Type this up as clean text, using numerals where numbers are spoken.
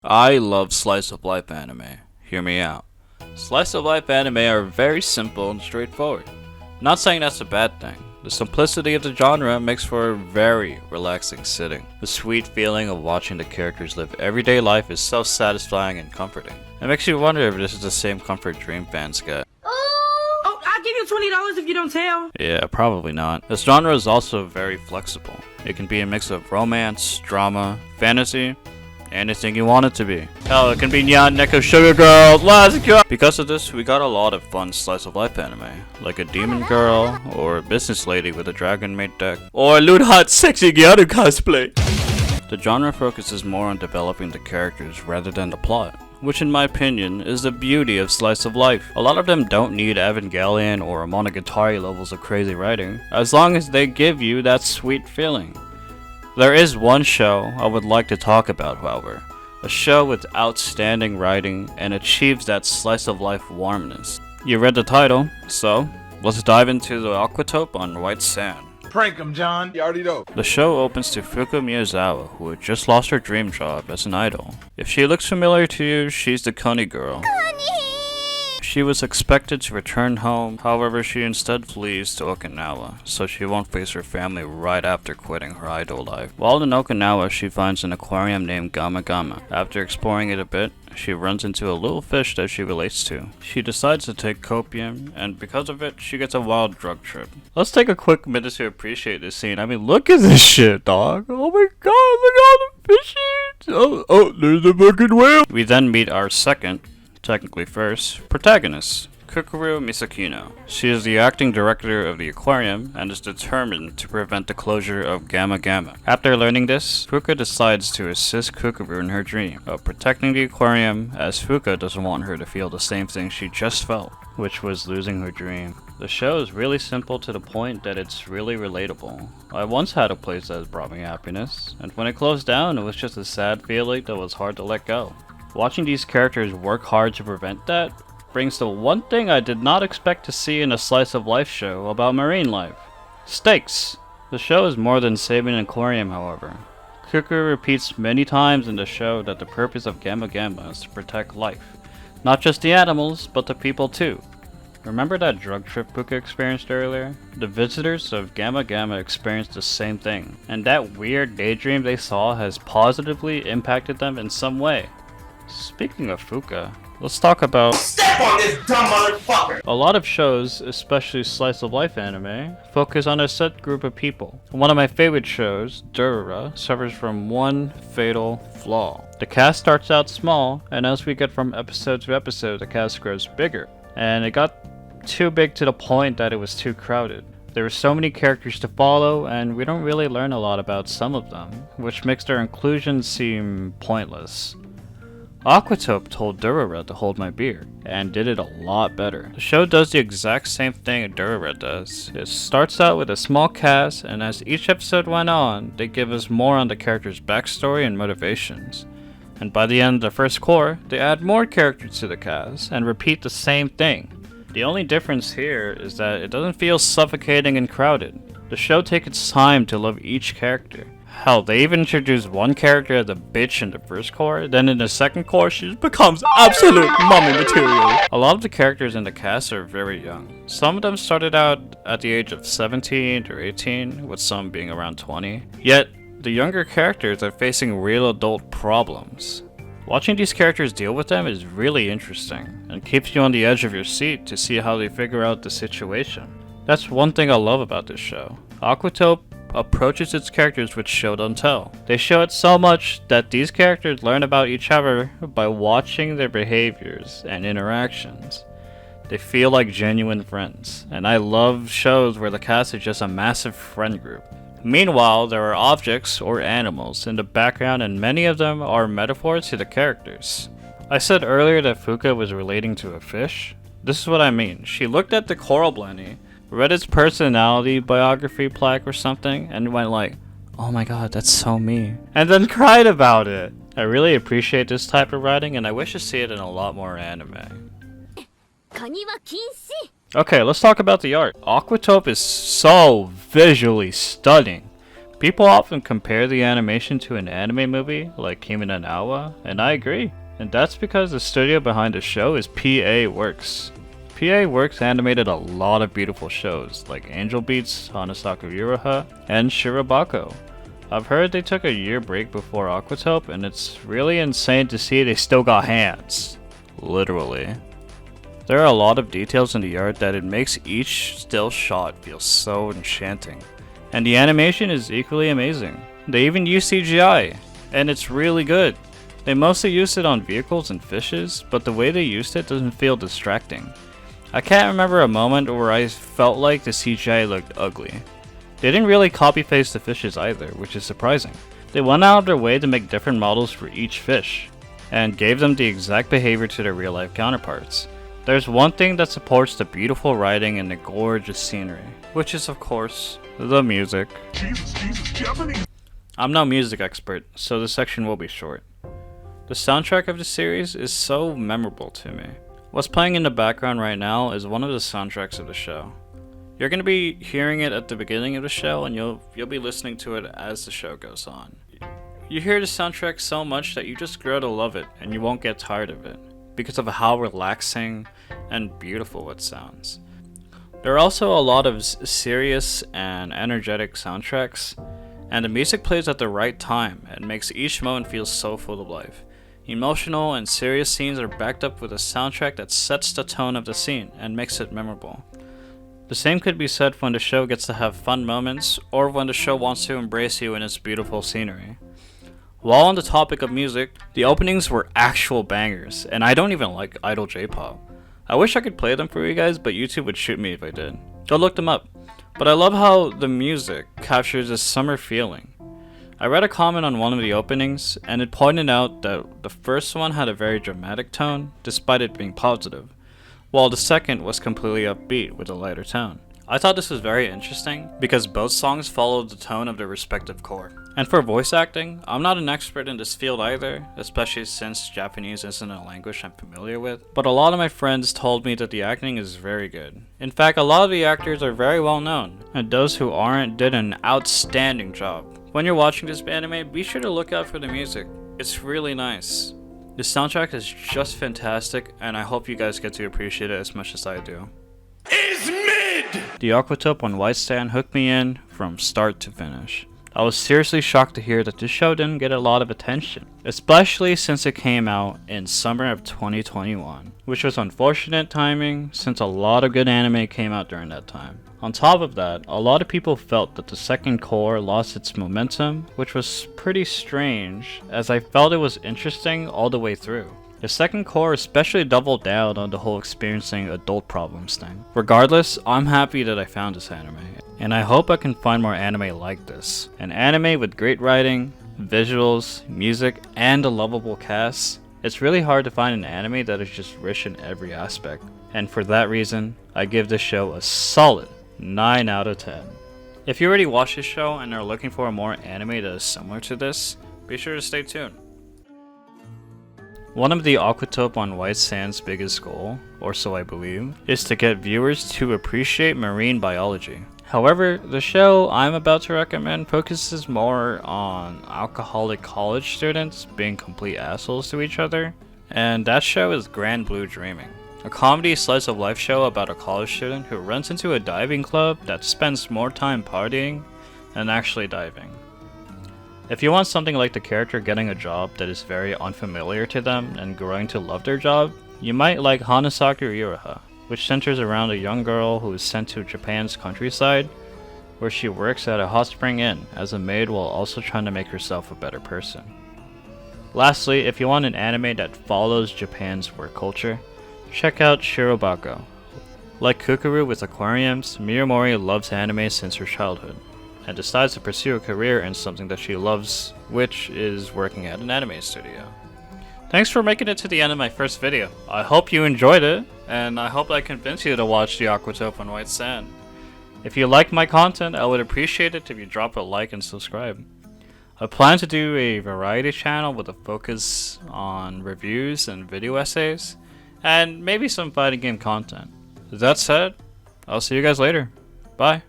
I love slice of life anime. Hear me out. Slice of life anime are very simple and straightforward. Not saying that's a bad thing. The simplicity of the genre makes for a very relaxing sitting. The sweet feeling of watching the characters live everyday life is so satisfying and comforting. It makes you wonder if this is the same comfort Dream fans get. Oh, I'll give you $20 if you don't tell. Yeah, probably not. This genre is also very flexible. It can be a mix of romance, drama, fantasy, anything you want it to be. Hell, it can be Nyan Neko Sugar Girls, let's go! Because of this, we got a lot of fun slice of life anime, like a demon girl, or a business lady with a dragon maid deck, or a lewd hot sexy Gyaru cosplay. The genre focuses more on developing the characters rather than the plot, which in my opinion is the beauty of slice of life. A lot of them don't need Evangelion or Monogatari levels of crazy writing, as long as they give you that sweet feeling. There is one show I would like to talk about, however. A show with outstanding writing and achieves that slice of life warmness. You read the title, so let's dive into the Aquatope on White Sand. Prank him, John. You already know. The show opens to Fuka Miyazawa, who had just lost her dream job as an idol. If she looks familiar to you, she's the Connie girl. She was expected to return home, however she instead flees to Okinawa, so she won't face her family right after quitting her idol life. While in Okinawa, she finds an aquarium named Gama Gama. After exploring it a bit, she runs into a little fish that she relates to. She decides to take copium, and because of it, she gets a wild drug trip. Let's take a quick minute to appreciate this scene. I mean, look at this shit, dog. Oh my god, look at all the fishies. Oh, there's a fucking whale. We then meet our second, technically first, protagonist, Kukuru Misakino. She is the acting director of the aquarium and is determined to prevent the closure of Gama Gama. After learning this, Fuka decides to assist Kukuru in her dream of protecting the aquarium, as Fuka doesn't want her to feel the same thing she just felt, which was losing her dream. The show is really simple to the point that it's really relatable. I once had a place that brought me happiness, and when it closed down, it was just a sad feeling that was hard to let go. Watching these characters work hard to prevent that brings the one thing I did not expect to see in a slice of life show about marine life: stakes. The show is more than saving an aquarium, however. Kukuru repeats many times in the show that the purpose of Gama Gama is to protect life. Not just the animals, but the people too. Remember that drug trip Puka experienced earlier? The visitors of Gama Gama experienced the same thing, and that weird daydream they saw has positively impacted them in some way. Speaking of Fuka, let's talk about Step on this dumb motherfucker! a lot of shows, especially slice of life anime, focus on a set group of people. One of my favorite shows, Durara, suffers from one fatal flaw. The cast starts out small, and as we get from episode to episode, the cast grows bigger. And it got too big to the point that it was too crowded. There were so many characters to follow, and we don't really learn a lot about some of them, which makes their inclusion seem pointless. Aquatope told Durara to hold my beer, and did it a lot better. The show does the exact same thing Durara does. It starts out with a small cast, and as each episode went on, they give us more on the character's backstory and motivations. And by the end of the first core, they add more characters to the cast, and repeat the same thing. The only difference here is that it doesn't feel suffocating and crowded. The show takes its time to love each character. Hell, they even introduced one character as a bitch in the first core, then in the second core she just becomes absolute mommy material. A lot of the characters in the cast are very young. Some of them started out at the age of 17 or 18, with some being around 20. Yet, the younger characters are facing real adult problems. Watching these characters deal with them is really interesting, and keeps you on the edge of your seat to see how they figure out the situation. That's one thing I love about this show. Aquatope approaches its characters with show don't tell. They show it so much that these characters learn about each other by watching their behaviors and interactions. They feel like genuine friends, and I love shows where the cast is just a massive friend group. Meanwhile, there are objects or animals in the background, and many of them are metaphors to the characters. I said earlier that Fuka was relating to a fish. This is what I mean. She looked at the coral blenny, read its personality biography plaque or something, and went like, oh my god, that's so me, and then cried about it. I really appreciate this type of writing, and I wish to see it in a lot more anime. Okay, let's talk about the art. Aquatope is so visually stunning. People often compare the animation to an anime movie like Kimi no Na wa, and I agree. And that's because the studio behind the show is PA Works. PA Works animated a lot of beautiful shows like Angel Beats, Hanasaku Iroha, and Shirobako. I've heard they took a year break before Aquatope, and it's really insane to see they still got hands. Literally. There are a lot of details in the art that it makes each still shot feel so enchanting. And the animation is equally amazing. They even use CGI, and it's really good. They mostly used it on vehicles and fishes, but the way they used it doesn't feel distracting. I can't remember a moment where I felt like the CGI looked ugly. They didn't really copy-paste the fishes either, which is surprising. They went out of their way to make different models for each fish, and gave them the exact behavior to their real-life counterparts. There's one thing that supports the beautiful writing and the gorgeous scenery, which is of course, the music. I'm no music expert, so this section will be short. The soundtrack of the series is so memorable to me. What's playing in the background right now is one of the soundtracks of the show. You're going to be hearing it at the beginning of the show, and you'll be listening to it as the show goes on. You hear the soundtrack so much that you just grow to love it, and you won't get tired of it, because of how relaxing and beautiful it sounds. There are also a lot of serious and energetic soundtracks, and the music plays at the right time and makes each moment feel so full of life. Emotional and serious scenes are backed up with a soundtrack that sets the tone of the scene and makes it memorable. The same could be said when the show gets to have fun moments, or when the show wants to embrace you in its beautiful scenery. While on the topic of music, the openings were actual bangers, and I don't even like idol J-pop. I wish I could play them for you guys, but YouTube would shoot me if I did. Go look them up. But I love how the music captures this summer feeling. I read a comment on one of the openings, and it pointed out that the first one had a very dramatic tone, despite it being positive, while the second was completely upbeat with a lighter tone. I thought this was very interesting, because both songs followed the tone of their respective core. And for voice acting, I'm not an expert in this field either, especially since Japanese isn't a language I'm familiar with, but a lot of my friends told me that the acting is very good. In fact, a lot of the actors are very well known, and those who aren't did an outstanding job. When you're watching this anime, be sure to look out for the music. It's really nice. The soundtrack is just fantastic, and I hope you guys get to appreciate it as much as I do. Is mid! The Aquatope on White Stand hooked me in from start to finish. I was seriously shocked to hear that this show didn't get a lot of attention, especially since it came out in summer of 2021, which was unfortunate timing since a lot of good anime came out during that time. On top of that, a lot of people felt that the second core lost its momentum, which was pretty strange, as I felt it was interesting all the way through. The second core especially doubled down on the whole experiencing adult problems thing. Regardless, I'm happy that I found this anime, and I hope I can find more anime like this. An anime with great writing, visuals, music, and a lovable cast. It's really hard to find an anime that is just rich in every aspect, and for that reason, I give this show a solid 9 out of 10. If you already watched this show and are looking for a more anime that is similar to this, be sure to stay tuned. One of the Aquatope on White Sand's biggest goal, or so I believe, is to get viewers to appreciate marine biology. However, the show I'm about to recommend focuses more on alcoholic college students being complete assholes to each other, and that show is Grand Blue Dreaming. A comedy slice of life show about a college student who runs into a diving club that spends more time partying than actually diving. If you want something like the character getting a job that is very unfamiliar to them and growing to love their job, you might like Hanasaku Iroha, which centers around a young girl who is sent to Japan's countryside, where she works at a hot spring inn as a maid while also trying to make herself a better person. Lastly, if you want an anime that follows Japan's work culture, check out Shirobako. Like Kukuru with aquariums, Miyamori loves anime since her childhood, and decides to pursue a career in something that she loves, which is working at an anime studio. Thanks for making it to the end of my first video. I hope you enjoyed it, and I hope I convinced you to watch the Aquatope on White Sand. If you like my content, I would appreciate it if you drop a like and subscribe. I plan to do a variety channel with a focus on reviews and video essays, and maybe some fighting game content. That said, I'll see you guys later. Bye.